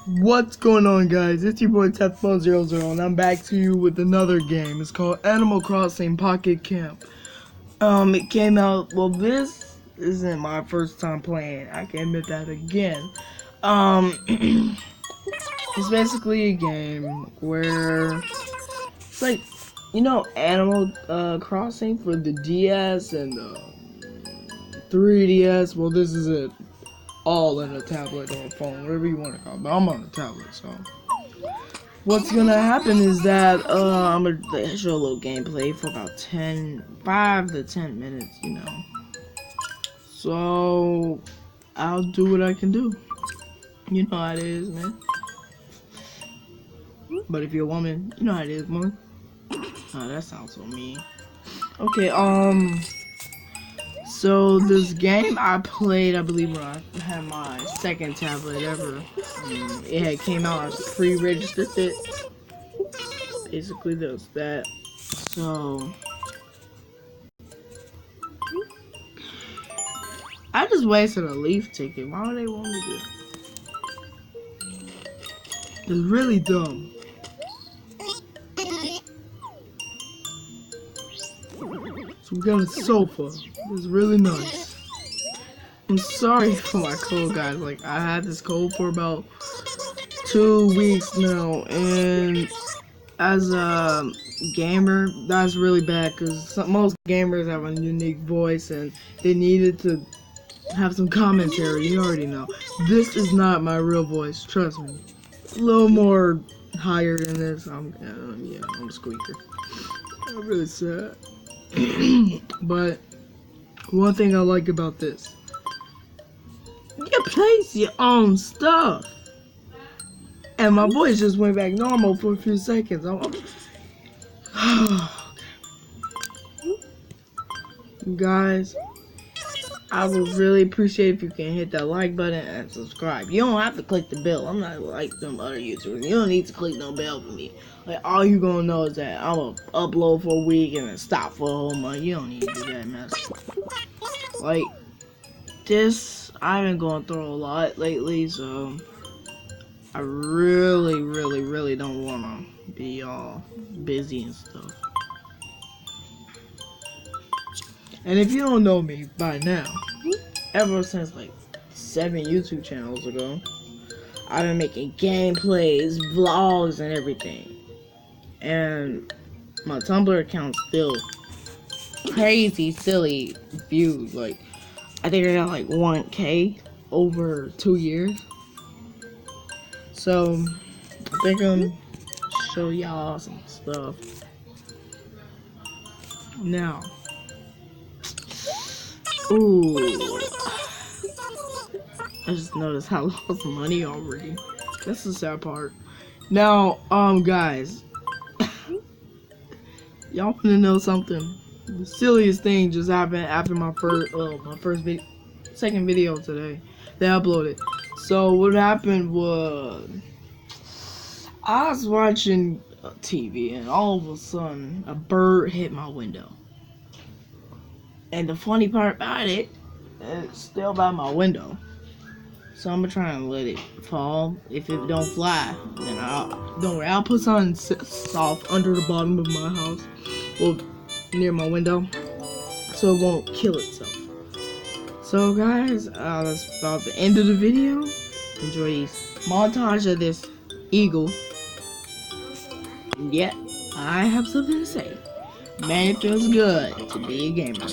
What's going on, guys? It's your boy TethMaw00 and I'm back to you with another game. It's called Animal Crossing Pocket Camp. It came out, well, this isn't my first time playing. I can admit that again. It's basically a game where it's like, you know, Animal Crossing for the DS and the 3DS. Well, this is it. All in a tablet or a phone, whatever you want to call it. But I'm on a tablet, so what's gonna happen is that I'm gonna show a little gameplay for about 5 to 10 minutes, you know. So I'll do what I can do. You know how it is, man. But if you're a woman, you know how it is, man. Oh, that sounds so mean. Okay, so this game I played, I believe, when I had my second tablet ever. It had came out, I pre-registered it. Basically, there's that. So I just wasted a Leaf ticket. Why would they want me to? It's really dumb. So we got a sofa. It's really nice. I'm sorry for my cold, guys. Like, I had this cold for about 2 weeks now, and as a gamer, that's really bad because most gamers have a unique voice, and they needed to have some commentary. You already know. This is not my real voice. Trust me. A little more higher than this. I'm a squeaker. I'm really sad. But one thing I like about this, you place your own stuff. And my voice just went back normal for a few seconds. Guys, I would really appreciate if you can hit that like button and subscribe. You don't have to click the bell. I'm not like some other YouTubers. You don't need to click no bell for me. Like, all you gonna know is that I'm gonna upload for a week and then stop for a whole month. You don't need to do that mess. Like, this, I've been going through a lot lately, so I really don't wanna be all busy and stuff. And if you don't know me by now, ever since like 7 YouTube channels ago, I've been making gameplays, vlogs, and everything. And my Tumblr account's still crazy, silly views. Like, I think I got like 1K over 2 years. So, I think I'm gonna show y'all some stuff. Now, ooh, I just noticed I lost money already. That's the sad part. Now, guys, y'all wanna know something? The silliest thing just happened after my second video today that I uploaded. So what happened was, I was watching TV and all of a sudden a bird hit my window. And the funny part about it, it's still by my window. So I'm gonna try and let it fall. If it don't fly, then don't worry, I'll put something soft under the bottom of my house, well, near my window, so it won't kill itself. So guys, that's about the end of the video. Enjoy this montage of this eagle. Yeah, I have something to say. Man, it feels good to be a gamer.